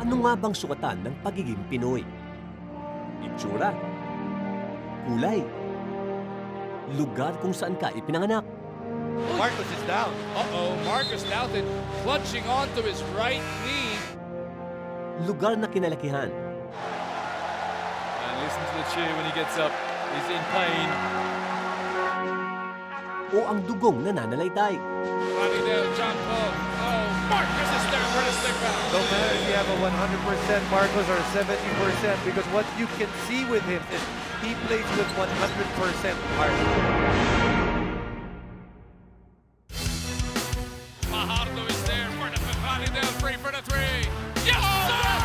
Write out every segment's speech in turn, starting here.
Ano nga bang sukatan ng pagiging Pinoy? Itsura, kulay, lugar kung saan ka ipinanganak. Marcos is down. Uh-oh, Marcus Douthit clutching onto his right knee. Lugar na kinalakihan. And listen to the cheer when he gets up. He's in pain. O ang dugong nananalaytay. Running down John Paul. Oh, Marcus is there for the stick out. Don't matter if you have a 100% Marcos or 70%, because what you can see with him is he plays with 100% heart. Fajardo is there for the running down free for the three. Yes, sir!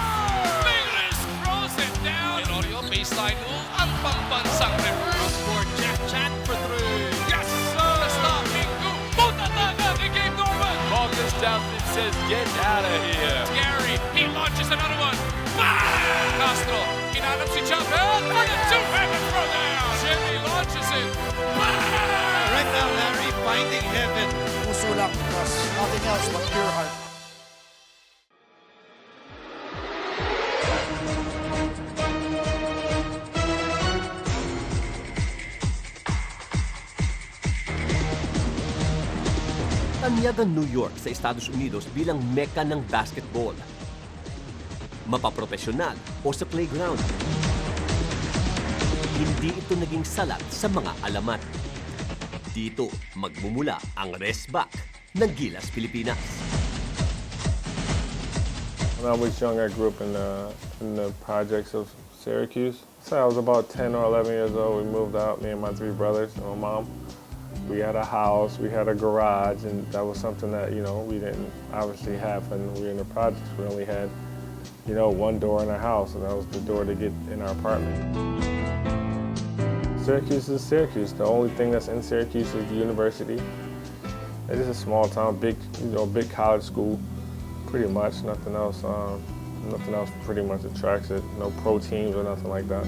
Mingles throws it down. Enorio baseline move. Ang pambansang reverse for Jack Chan for three. Yes, sir! Stop Mingu. Punta taga ni Gabe Norman. Marcus Douthit says, get out of here. Gary, he launches another one. Castro, hinanap si Chapel for the two-handed throw down. Jimmy launches it. Right now, Larry finding heaven. Puso lang, because nothing else but pure heart. Tanyagan New York sa Estados Unidos bilang mecca ng basketball. Mapaprofesyonal o sa playground. Hindi ito naging salat sa mga alamat. Dito magmumula ang resback ng Gilas Pilipinas. When I was young, I grew up in the projects of Syracuse. So I was about 10 or 11 years old. We moved out, me and my three brothers and my mom. We had a house, we had a garage, and that was something that, we didn't obviously have when we were in the projects. We only had, one door in our house, and that was the door to get in our apartment. Syracuse is Syracuse. The only thing that's in Syracuse is the university. It is a small town, big college school, pretty much. Nothing else pretty much attracts it. No pro teams or nothing like that.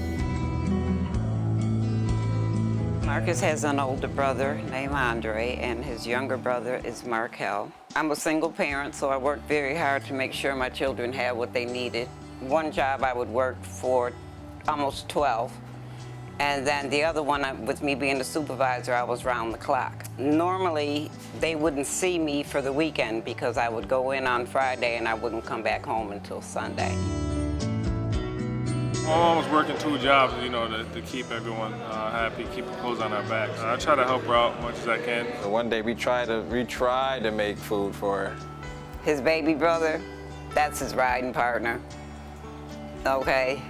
Marcus has an older brother named Andre, and his younger brother is Markel. I'm a single parent, so I work very hard to make sure my children have what they needed. One job I would work for almost 12, and then the other one, with me being the supervisor, I was round the clock. Normally, they wouldn't see me for the weekend because I would go in on Friday and I wouldn't come back home until Sunday. My mom was working two jobs, to keep everyone happy, keep clothes on our backs. I try to help her out as much as I can. So one day we tried to make food for her. His baby brother, that's his riding partner. Okay,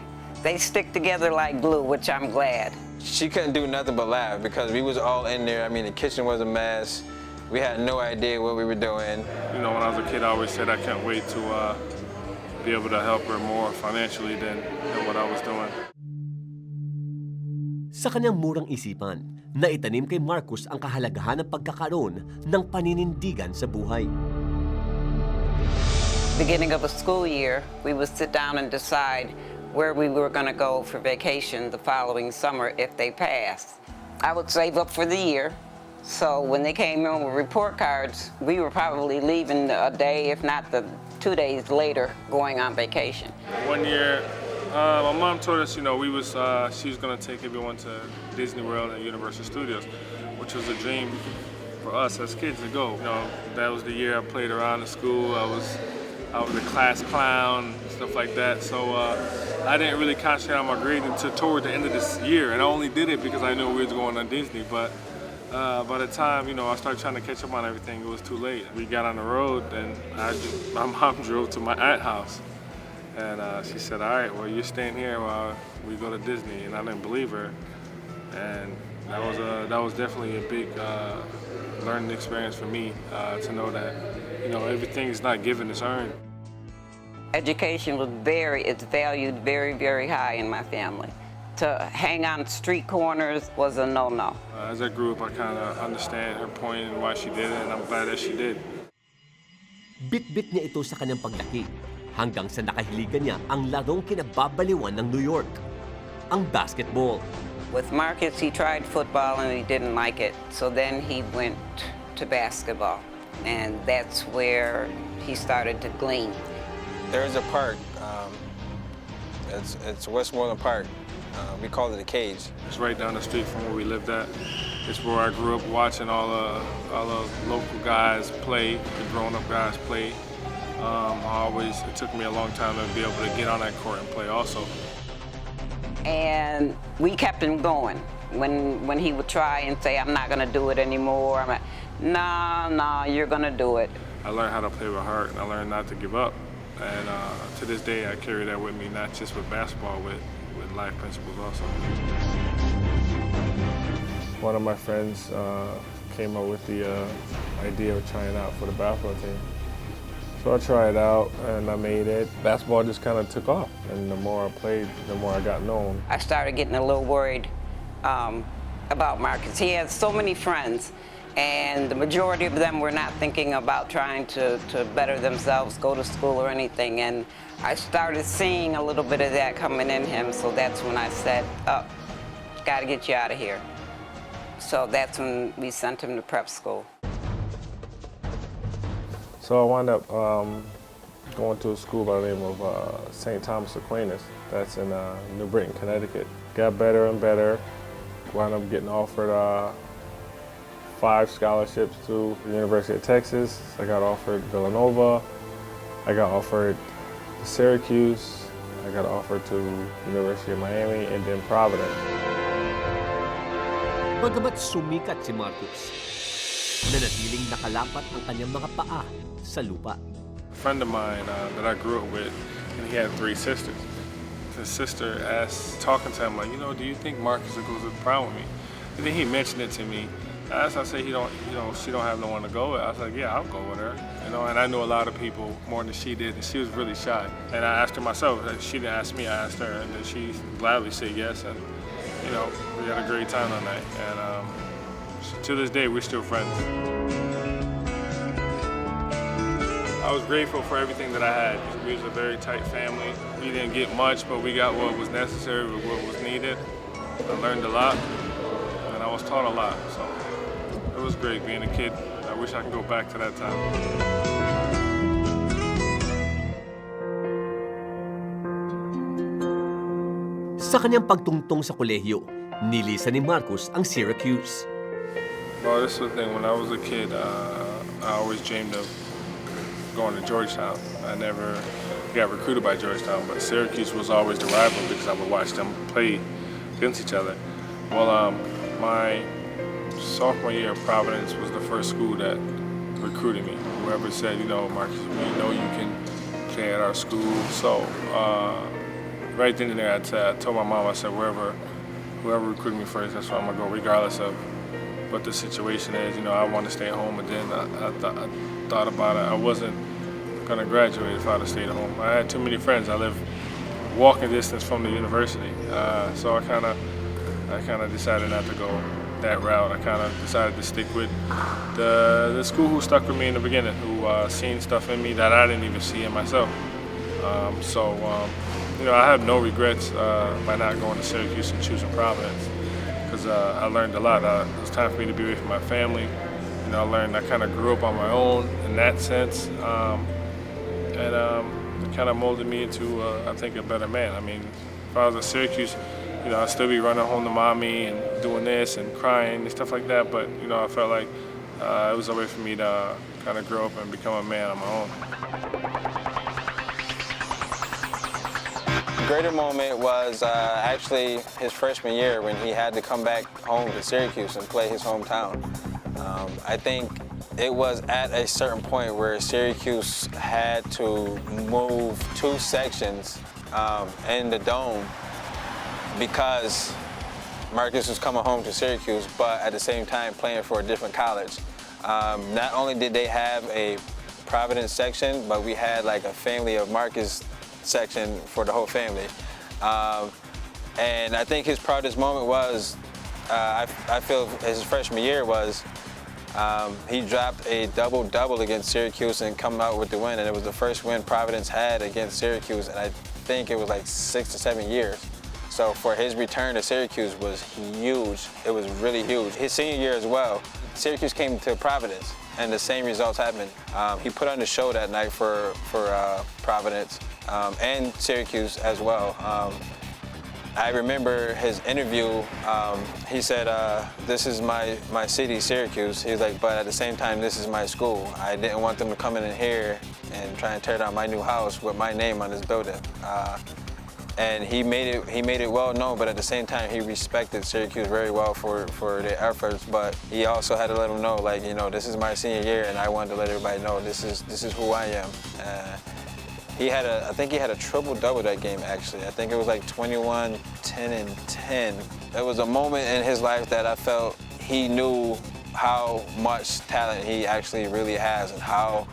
they stick together like glue, which I'm glad. She couldn't do nothing but laugh because we was all in there. I mean, the kitchen was a mess. We had no idea what we were doing. When I was a kid, I always said I can't wait to be able to help her more financially than what I was doing. Sa kanyang murang isipan, naitanim kay Marcus ang kahalagahan ng pagkakaroon ng paninindigan sa buhay. Beginning of a school year, we would sit down and decide where we were going to go for vacation the following summer if they passed. I would save up for the year, so when they came in with report cards, we were probably leaving a day, if not 2 days later, going on vacation. One year, my mom told us, she was going to take everyone to Disney World and Universal Studios, which was a dream for us as kids to go. That was the year I played around in school. I was a class clown, stuff like that. So I didn't really concentrate on my grades until toward the end of this year, and I only did it because I knew we was going on Disney. But by the time I started trying to catch up on everything, it was too late. We got on the road, and my mom drove to my aunt's house, and she said, "All right, well, you're staying here while we go to Disney." And I didn't believe her, and that was definitely a big learning experience for me to know that everything is not given; it's earned. Education was it's valued very, very high in my family. To hang on street corners was a no-no. As I grew up, I kind of understand her point and why she did it, and I'm glad that she did. Bit-bit niya ito sa kanyang paglaki, hanggang sa nakahiligan niya ang larong kinababaliwan ng New York, ang basketball. With Marcus, he tried football and he didn't like it, so then he went to basketball, and that's where he started to glean. There's a park It's Westmoreland Park. We call it a cage. It's right down the street from where we lived at. It's where I grew up watching all the local guys play, the grown-up guys play. It took me a long time to be able to get on that court and play also. And we kept him going. When he would try and say, I'm not gonna do it anymore, I'm like, no, you're gonna do it. I learned how to play with heart, and I learned not to give up. And to this day, I carry that with me, not just with basketball, with life principles also. One of my friends came up with the idea of trying out for the basketball team. So I tried out and I made it. Basketball just kind of took off, and the more I played, the more I got known. I started getting a little worried about Marcus. He had so many friends, and the majority of them were not thinking about trying to better themselves, go to school or anything. And I started seeing a little bit of that coming in him, so that's when I said, oh, gotta get you out of here. So that's when we sent him to prep school. So I wound up going to a school by the name of St. Thomas Aquinas. That's in New Britain, Connecticut. Got better and better. Wound up getting offered 5 scholarships to the University of Texas. I got offered Villanova. I got offered Syracuse. I got offered to University of Miami and then Providence. Bagamat sumikat si Marcus, nanatiling nakalapat ang kanyang mga paa sa lupa. A friend of mine that I grew up with, and he had 3 sisters. His sister asked, talking to him, like, do you think Marcus will go to the prom with me? And then he mentioned it to me. I said, she don't have no one to go with. I was like, yeah, I'll go with her. And I knew a lot of people more than she did, and she was really shy. And I asked her myself. She didn't ask me, I asked her, and then she gladly said yes. And we had a great time that night. And to this day, we're still friends. I was grateful for everything that I had. We was a very tight family. We didn't get much, but we got what was necessary, what was needed. I learned a lot, and I was taught a lot. So it was great being a kid. I wish I could go back to that time. Sa kanyang pagtungtong sa kolehiyo, nilisan ni Marcus ang Syracuse. Well, this was the thing. When I was a kid, I always dreamed of going to Georgetown. I never got recruited by Georgetown, but Syracuse was always the rival because I would watch them play against each other. Well, my sophomore year, Providence was the first school that recruited me. Whoever said, Marcus, we know you can play at our school. So right then and there, I told my mom, I said, whoever recruited me first, that's where I'm gonna go, regardless of what the situation is. I want to stay home, and then I thought about it. I wasn't gonna graduate if I'd have stayed at home. I had too many friends. I live walking distance from the university, so I kind of decided not to go that route. I kind of decided to stick with the school who stuck with me in the beginning, who seen stuff in me that I didn't even see in myself. I have no regrets by not going to Syracuse and choosing Providence, because I learned a lot. It was time for me to be away from my family. I kind of grew up on my own in that sense, and it kind of molded me into, I think, a better man. I mean, if I was at Syracuse, I'd still be running home to mommy and doing this and crying and stuff like that, but, I felt like it was a way for me to kind of grow up and become a man on my own. The greater moment was actually his freshman year when he had to come back home to Syracuse and play his hometown. I think it was at a certain point where Syracuse had to move 2 sections in the dome because Marcus was coming home to Syracuse, but at the same time playing for a different college. Not only did they have a Providence section, but we had like a family of Marcus section for the whole family. And I think his proudest moment was, I feel his freshman year was, he dropped a double-double against Syracuse and come out with the win, and it was the first win Providence had against Syracuse, and I think it was like 6 to 7 years. So for his return to Syracuse was huge. It was really huge. His senior year as well, Syracuse came to Providence, and the same results happened. He put on the show that night for Providence and Syracuse as well. I remember his interview. He said, "This is my city, Syracuse." He's like, "But at the same time, this is my school. I didn't want them to come in here and try and tear down my new house with my name on this building." And he made it well known, but at the same time, he respected Syracuse very well for their efforts. But he also had to let them know, like, you know, this is my senior year, and I wanted to let everybody know this is who I am. I think he had a triple-double that game, actually. I think it was like 21, 10, and 10. It was a moment in his life that I felt he knew how much talent he actually really has and how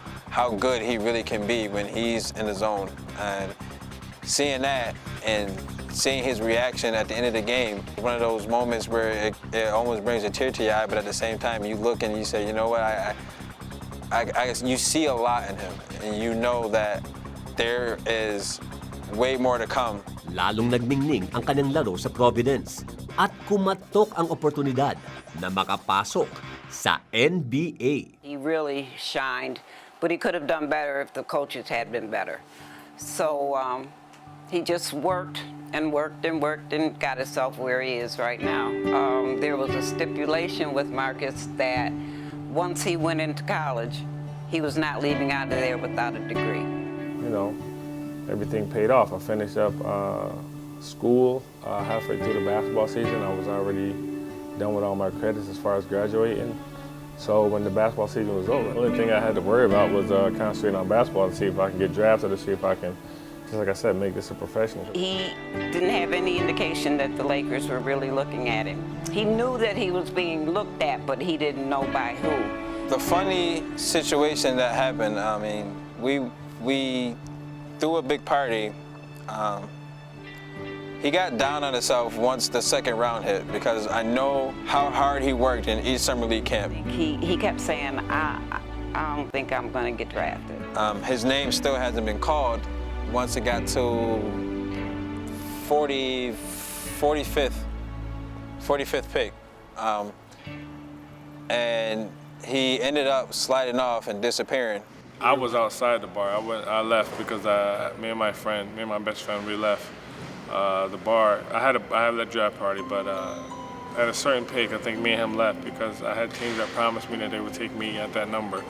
good he really can be when he's in the zone. And seeing that and seeing his reaction at the end of the game, one of those moments where it almost brings a tear to your eye, but at the same time you look and you say, you know what, you see a lot in him, and you know that there is way more to come. Lalong nagmingning ang kanyang laro sa Providence at kumatok ang oportunidad na makapasok sa NBA. He really shined, but he could have done better if the coaches had been better. So he just worked and worked and worked and got himself where he is right now. There was a stipulation with Marcus that once he went into college, he was not leaving out of there without a degree. You know, everything paid off. I finished up school halfway through the basketball season. I was already done with all my credits as far as graduating. So when the basketball season was over, the only thing I had to worry about was concentrating on basketball to see if I can get drafted, to see if I can, just like I said, make this a professional. He didn't have any indication that the Lakers were really looking at him. He knew that he was being looked at, but he didn't know by who. The funny situation that happened, I mean, we threw a big party. He got down on himself once the second round hit because I know how hard he worked in each summer league camp. He kept saying, I don't think I'm going to get drafted. His name still hasn't been called once it got to 45th pick. And he ended up sliding off and disappearing. I was outside the bar. I left because me and my best friend, we left the bar. I had that draft party, but at a certain pick, I think me and him left because I had teams that promised me that they would take me at that number.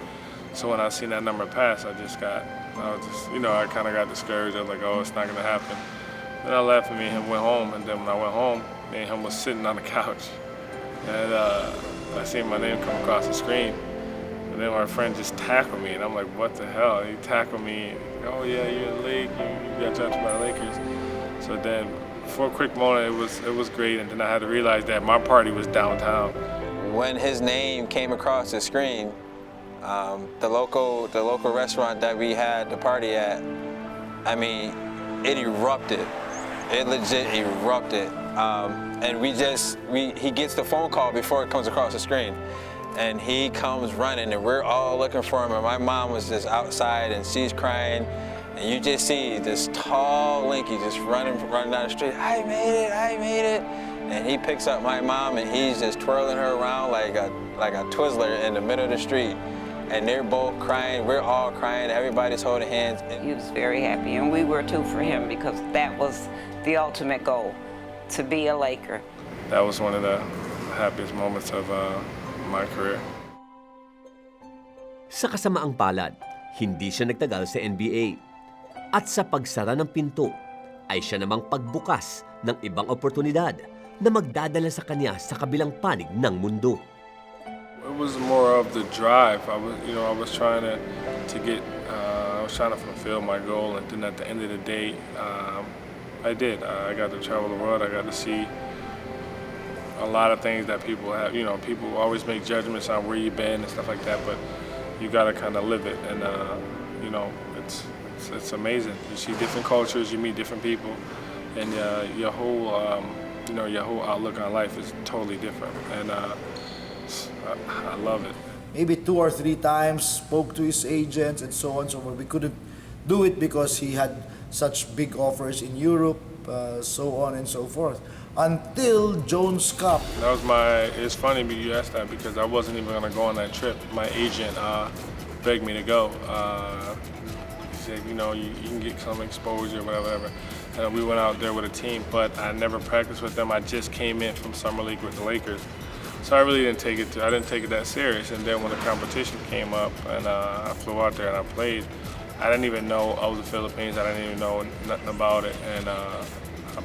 So when I seen that number pass, I kind of got discouraged. I was like, oh, it's not gonna happen. Then I left and me and him went home, and then when I went home, me and him was sitting on the couch, and I seen my name come across the screen. And then my friend just tackled me, and I'm like, what the hell? He tackled me. Oh yeah, you're in the league. You got drafted by the Lakers. So then, for a quick moment, it was great, and then I had to realize that my party was downtown. When his name came across the screen, the local restaurant that we had the party at, I mean, it erupted. It legit erupted. And he gets the phone call before it comes across the screen. And he comes running, and we're all looking for him. And my mom was just outside, and she's crying. And you just see this tall Linky just running down the street. I made it. And he picks up my mom, and he's just twirling her around like a Twizzler in the middle of the street. And they're both crying. We're all crying. Everybody's holding hands. He was very happy, and we were too for him because that was the ultimate goal, to be a Laker. That was one of the happiest moments of my career. Sa kasamaang palad, hindi siya nagtagal sa NBA. At sa pagsara ng pinto, ay siya namang pagbukas ng ibang oportunidad na magdadala sa kanya sa kabilang panig ng mundo. It was more of the drive. I was trying to fulfill my goal, and then at the end of the day, I did. I got to travel the world. I got to see a lot of things that people have. You know, people always make judgments on where you've been and stuff like that, but you got to kind of live it. And it's amazing. You see different cultures, you meet different people, and your whole outlook on life is totally different. And I love it. Maybe 2 or 3 times, spoke to his agents and so on, so we couldn't do it because he had such big offers in Europe so on and so forth. Until Jones Cup. That was it's funny you asked that because I wasn't even gonna go on that trip. My agent begged me to go. He said, you know, you can get some exposure, whatever. And we went out there with a team, but I never practiced with them. I just came in from summer league with the Lakers. So I really didn't take it that serious. And then when the competition came up and I flew out there and I played, I didn't even know I was the Philippines. I didn't even know nothing about it. And I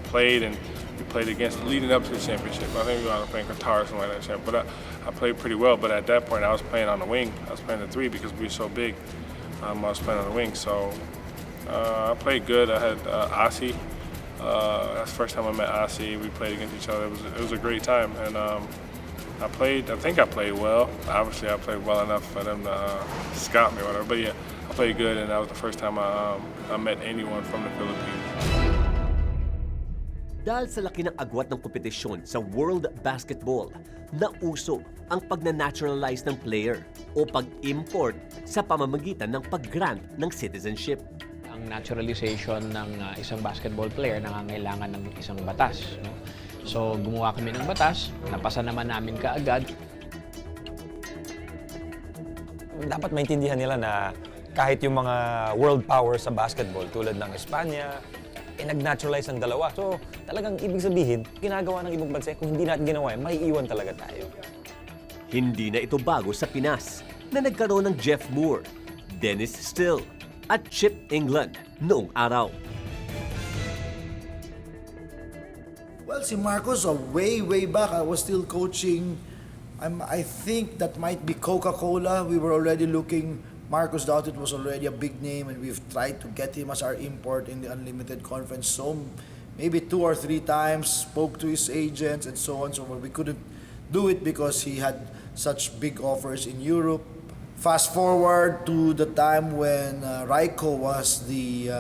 played and we played against leading up to the championship. I think we were playing Qatar or something like that. But I played pretty well. But at that point, I was playing on the wing. I was playing the 3 because we were so big. I was playing on the wing. So I played good. I had Asi. That's the first time I met Asi. We played against each other. It was a great time. And I think I played well. Obviously, I played well enough for them to scout me or whatever. But yeah, I played good, and that was the first time I met anyone from the Philippines. Dahil sa laki ng agwat ng kompetisyon sa World Basketball, nauso ang pagna-naturalize ng player o pag-import sa pamamagitan ng pag-grant ng citizenship. Ang naturalization ng isang basketball player nangangailangan ng isang batas. No? So gumawa kami ng batas, napasa naman namin kaagad. Dapat maintindihan nila na kahit yung mga world power sa basketball tulad ng Espanya, nag-naturalize ang dalawa. So talagang ibig sabihin, ginagawa ng ibang bansa, kung hindi natin ginawa, may iwan talaga tayo. Hindi na ito bago sa Pinas na nagkaroon ng Jeff Moore, Dennis Still at Chip England noong araw. Well, si Marcos, way back, I was still coaching. I think that might be Coca-Cola. We were already looking. Marcos Douthit was already a big name, and we've tried to get him as our import in the Unlimited Conference. So maybe 2 or 3 times, spoke to his agents and so on. So we couldn't do it because he had such big offers in Europe. Fast forward to the time when Raiko was the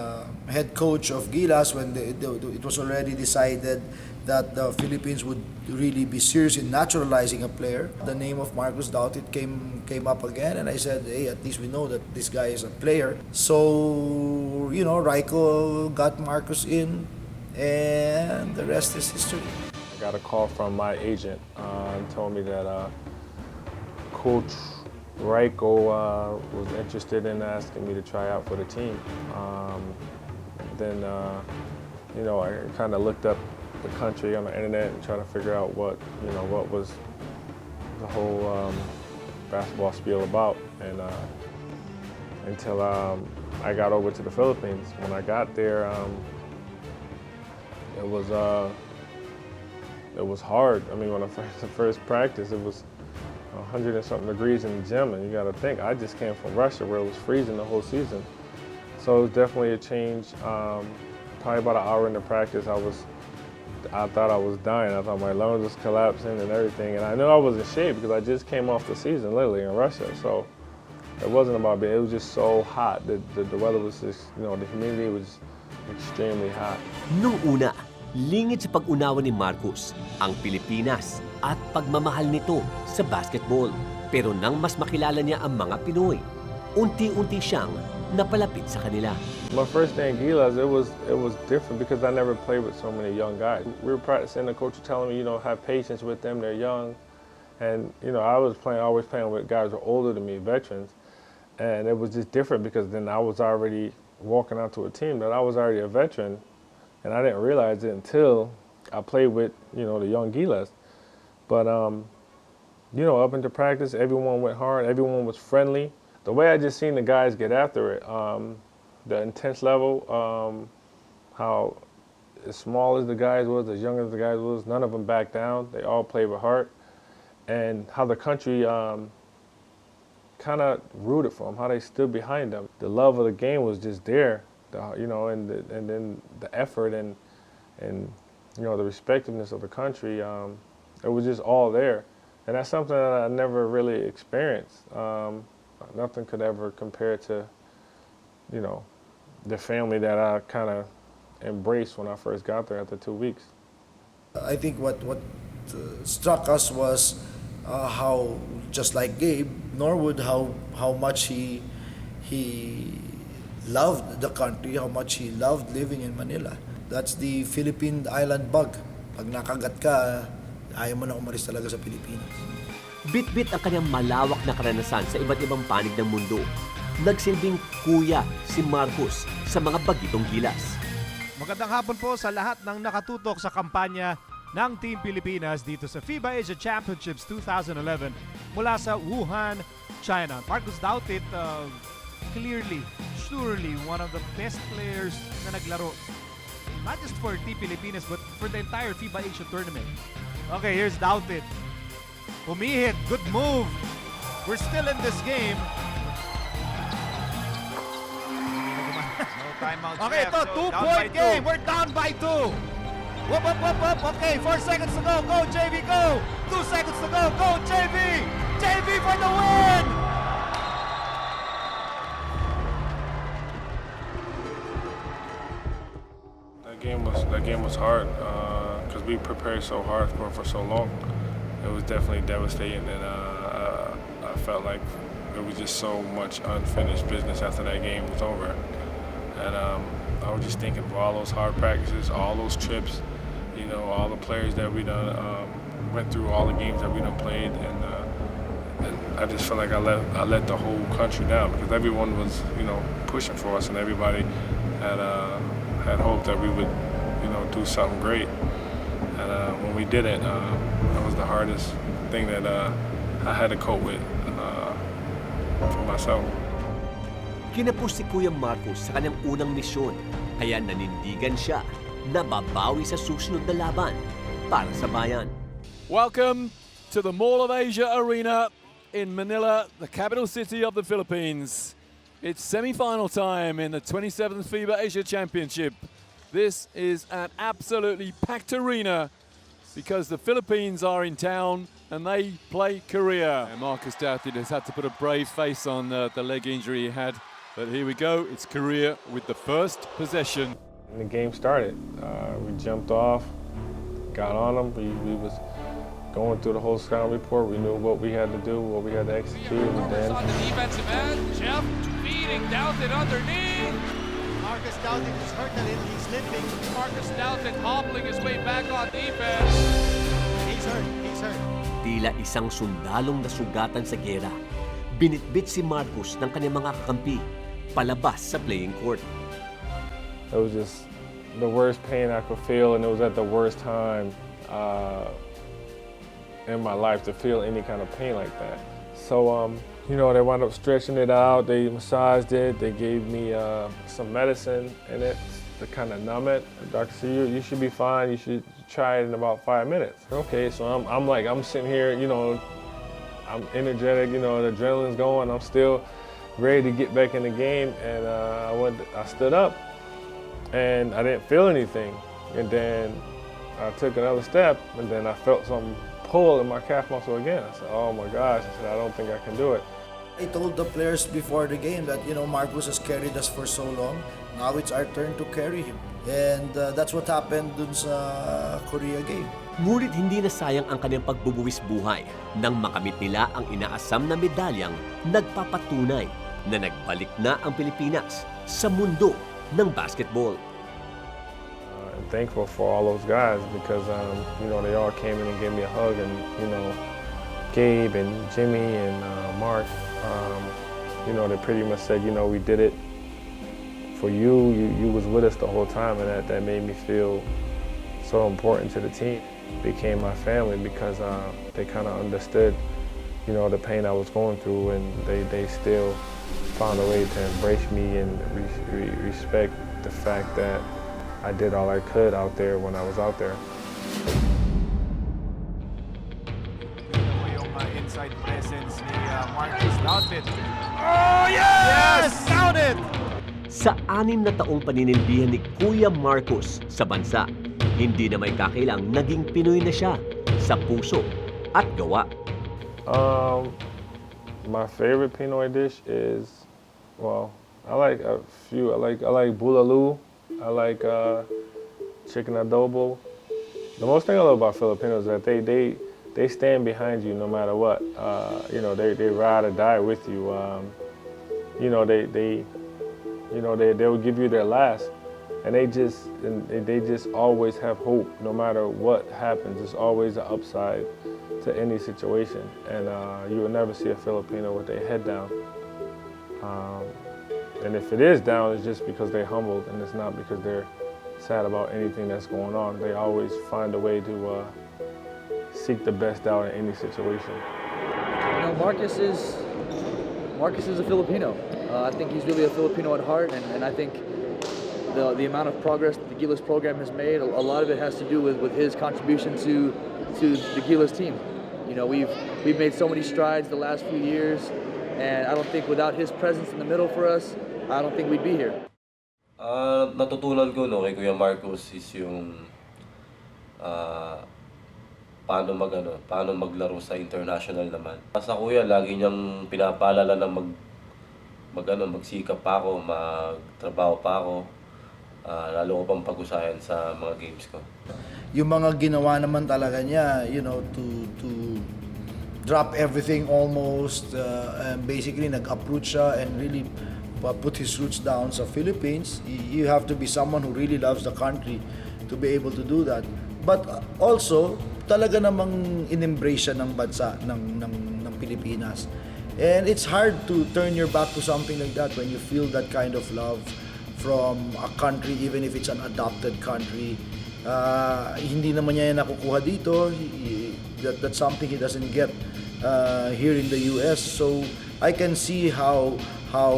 head coach of Gilas, when it was already decided that the Philippines would really be serious in naturalizing a player. The name of Marcos Douthit came up again, and I said, hey, at least we know that this guy is a player. So, you know, Raiko got Marcos in, and the rest is history. I got a call from my agent and told me that Coach Raiko was interested in asking me to try out for the team. Then, you know, I kind of looked up the country on the internet and try to figure out what was the whole basketball spiel about. And until I got over to the Philippines. When I got there, it was hard. I mean, when the first practice, it was 100 and something degrees in the gym, and you got to think, I just came from Russia where it was freezing the whole season. So it was definitely a change. Probably about an hour into practice, I thought I was dying. I thought my lungs was collapsing and everything. And I knew I was in shape because I just came off the season literally in Russia. So it wasn't about being, it was just so hot. The weather was just, you know, the humidity was extremely hot. Nung una, lingid sa pag-unawa ni Marcos ang Pilipinas at pagmamahal nito sa basketball. Pero nang mas makilala niya ang mga Pinoy, unti-unti siyang napalapit sa kanila. My first day in Gilas, it was different because I never played with so many young guys. We were practicing, the coach was telling me, you know, have patience with them, they're young. And, you know, I was always playing with guys who were older than me, veterans. And it was just different because then I was already walking onto a team that I was already a veteran. And I didn't realize it until I played with, you know, the young Gilas. But, you know, up into practice, everyone went hard, everyone was friendly. The way I just seen the guys get after it, the intense level, how as small as the guys was, as young as the guys was, none of them backed down. They all played with heart. And how the country kind of rooted for them, how they stood behind them. The love of the game was just there, you know, and then the effort and you know, the respectiveness of the country, it was just all there. And that's something that I never really experienced. Nothing could ever compare to, you know, the family that I kind of embraced when I first got there after 2 weeks. I think what struck us was how, just like Gabe Norwood, how much he loved the country, how much he loved living in Manila. That's the Philippine island bug. Pag nakagat ka, ayaw mo na umalis talaga sa Pilipinas. Bit-bit ang kanyang malawak na karanasan sa iba't ibang panig ng mundo. Nagsilbing kuya si Marcos sa mga bagitong gilas. Magandang hapon po sa lahat ng nakatutok sa kampanya ng Team Pilipinas dito sa FIBA Asia Championships 2011 mula sa Wuhan, China. Marcos Douthit, clearly, surely one of the best players na naglaro. Not just for Team Pilipinas but for the entire FIBA Asia tournament. Okay, here's Douthit. Humihit, good move. We're still in this game. No timeouts Okay, left, ito, so two-point game. We're down by 2. Whoop, whoop, whoop, whoop. Okay, 4 seconds to go. Go, JV, go. 2 seconds to go. Go, JV. JV for the win. That game was hard because we prepared so hard for so long. It was definitely devastating, and I felt like it was just so much unfinished business after that game was over. And I was just thinking of all those hard practices, all those trips, you know, all the players that we done went through, all the games that we done played, and I just felt like I let the whole country down because everyone was, you know, pushing for us, and everybody had hope that we would, you know, do something great. And when we didn't, that was the hardest thing that I had to cope with for myself. Kinapos si Kuya Marcos sa kanyang unang misyon, kaya nanindigan siya na babawi sa susunod na laban para sa bayan. Welcome to the Mall of Asia Arena in Manila, the capital city of the Philippines. It's semi-final time in the 27th FIBA Asia Championship. This is an absolutely packed arena because the Philippines are in town and they play Korea. And Marcos Douthit has had to put a brave face on the leg injury he had. But here we go, it's Korea with the first possession. And the game started. We jumped off, got on them. We was going through the whole scouting report. We knew what we had to do, what we had to execute, and then On the defensive end, Jeff feeding Douthit underneath. Marcos Douthit is hurt a little. He's limping. Marcos Douthit hobbling his way back on defense. He's hurt. He's hurt. Tila isang sundalong nasugatan sa gera. Binitbit si Marcos ng kanyang mga kakampi palabas sa playing court. it was just the worst pain I could feel, and it was at the worst time in my life to feel any kind of pain like that. So, you know, they wound up stretching it out, they massaged it, they gave me some medicine in it to kind of numb it. The doctor said, you should be fine, you should try it in about 5 minutes. Okay, so I'm sitting here, you know, I'm energetic, you know, the adrenaline's going, I'm still ready to get back in the game, and I stood up, and I didn't feel anything. And then I took another step, and then I felt something pull in my calf muscle again. I said, oh my gosh, I said, I don't think I can do it. I told the players before the game that, you know, Marcos has carried us for so long. Now it's our turn to carry him. And that's what happened dun sa Korea game. Ngunit hindi na sayang ang kanyang pagbubuwis buhay nang makamit nila ang inaasam na medalyang nagpapatunay na nagbalik na ang Pilipinas sa mundo ng basketball. I'm thankful for all those guys because, you know, they all came in and gave me a hug, and, you know, Gabe and Jimmy and Mark, you know, they pretty much said, you know, we did it for you. You was with us the whole time, and that made me feel so important to the team. Became my family because they kind of understood, you know, the pain I was going through, and they still found a way to embrace me and respect the fact that I did all I could out there when I was out there. Yung inside presence ni Marcos Douthit. Oh, yes! Count it! Sa 6 na taong paninilbihan ni Kuya Marcos sa bansa, hindi na may kakilang naging Pinoy na siya sa puso at gawa. My favorite Pinoy dish is, well, I like a few. I like bulalo. I like chicken adobo. The most thing I love about Filipinos is that they stand behind you no matter what. You know, they ride or die with you. You know, they will give you their last and they just always have hope. No matter what happens, there's always an upside to any situation, and you will never see a Filipino with their head down. And if it is down, it's just because they're humbled, and it's not because they're sad about anything that's going on. They always find a way to seek the best out in any situation. You know, Marcus is a Filipino. I think he's really a Filipino at heart, and I think the amount of progress that the Gilas program has made, a lot of it has to do with his contribution to the Gilas team. You know, we've made so many strides the last few years, and I don't think without his presence in the middle for us, I don't think we'd be here. Natutunan ko kay Kuya Marcos is yung paano maglaro sa international naman. Sa kuya, lagi niyang pinapaalala na magsikap pa ako, magtrabaho pa ako, lalo ko pang pag-usayan sa mga games ko. Yung mga ginawa naman talaga niya, you know, to drop everything almost, and basically nag-uproot siya and really put his roots down sa Philippines. You have to be someone who really loves the country to be able to do that. But also, talaga namang in-embrace siya ng bansa, ng Pilipinas. And it's hard to turn your back to something like that when you feel that kind of love from a country, even if it's an adopted country. Hindi naman niya nakukuha dito. That's something he doesn't get here in the US. So I can see how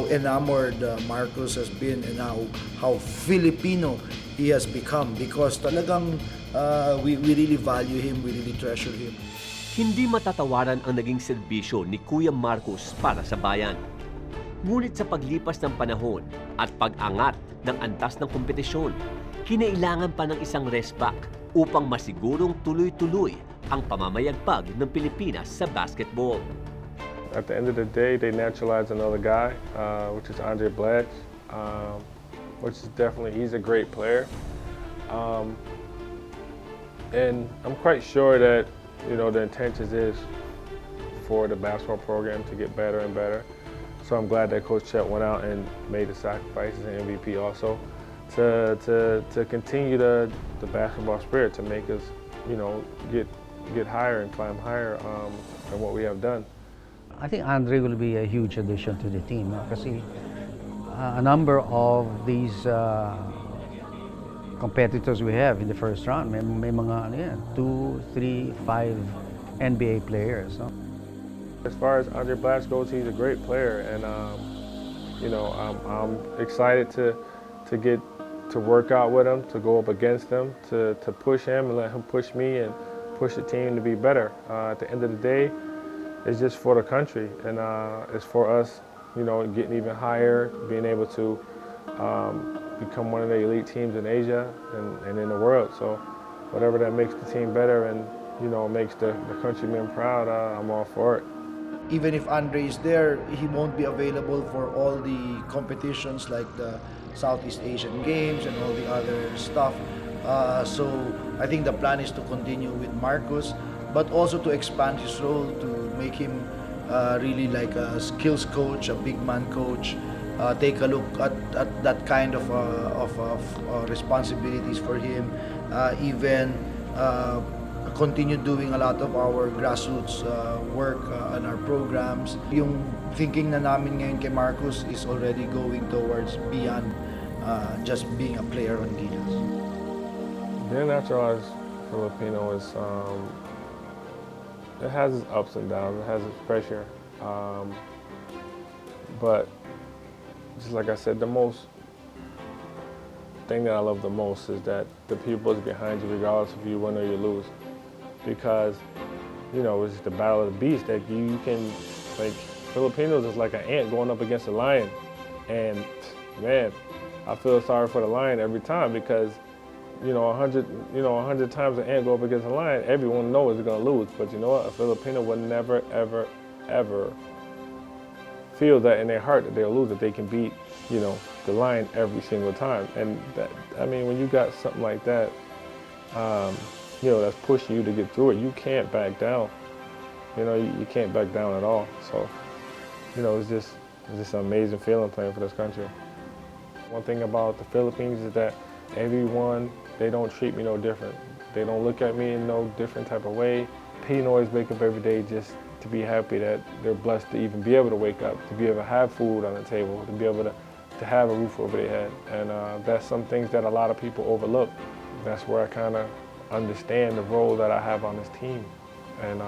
enamored Marcos has been and how Filipino he has become, because talagang we really value him, we really treasure him. Hindi matatawaran ang naging serbisyo ni Kuya Marcos para sa bayan. Ngunit sa paglipas ng panahon at pag-angat ng antas ng kompetisyon, kinailangan pa ng isang rest back upang masigurong tuloy-tuloy ang pamamayagpag ng Pilipinas sa basketball. At the end of the day, they naturalized another guy, which is Andre Blatch, which is he's a great player. And I'm quite sure that, you know, the intention is for the basketball program to get better and better. So I'm glad that Coach Chet went out and made the sacrifices and MVP also to continue the basketball spirit, to make us, you know, get higher and climb higher than what we have done. I think Andre will be a huge addition to the team kasi a number of these competitors we have in the first round, may mga 2, 3, 5 NBA players. No? As far as Andre Blatch goes, he's a great player, and you know, I'm excited to get to work out with him, to go up against him, to push him and let him push me and push the team to be better. At the end of the day, it's just for the country, and it's for us, you know, getting even higher, being able to become one of the elite teams in Asia and in the world. So whatever that makes the team better and, you know, makes the countrymen proud, I'm all for it. Even if Andre is there, he won't be available for all the competitions like the Southeast Asian Games and all the other stuff. So I think the plan is to continue with Marcos, but also to expand his role, to make him really like a skills coach, a big man coach. Take a look at that kind of responsibilities for him. Even continue doing a lot of our grassroots work and our programs. Yung thinking na namin ngayon kay Marcos is already going towards beyond just being a player on Gilas. Being a naturalized Filipino is, it has its ups and downs, it has its pressure. But just like I said, the thing that I love the most is that the people is behind you regardless if you win or you lose. Because, you know, it's the battle of the beast that you can, like, Filipinos is like an ant going up against a lion. And man, I feel sorry for the lion every time because, you know, 100 times an ant go up against a lion, everyone knows they're gonna lose. But you know what? A Filipino would never, ever, ever feel that in their heart that they'll lose, that they can beat, you know, the lion every single time. And that, I mean, when you got something like that, you know, that's pushing you to get through it, you can't back down. You know, you can't back down at all. So, you know, it's just an amazing feeling playing for this country. One thing about the Philippines is that everyone, they don't treat me no different. They don't look at me in no different type of way. He always wake up every day just to be happy that they're blessed to even be able to wake up, to be able to have food on the table, to be able to have a roof over their head. And that's some things that a lot of people overlook. That's where I kind of understand the role that I have on this team and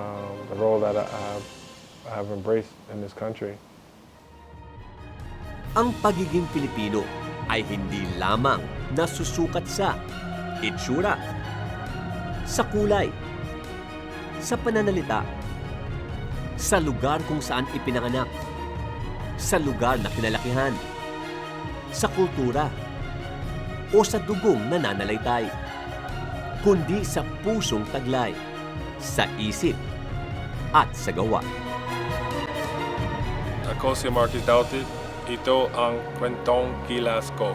the role that I have embraced in this country. Ang pagiging Pilipino ay hindi lamang nasusukat sa itsura, sa kulay, sa pananalita, sa lugar kung saan ipinanganak, sa lugar na kinalakihan, sa kultura, o sa dugong nananalaytay, kundi sa pusong taglay, sa isip at sa gawa. Ako si Marcus Douthit. Ito ang Kwentong Gilas ko.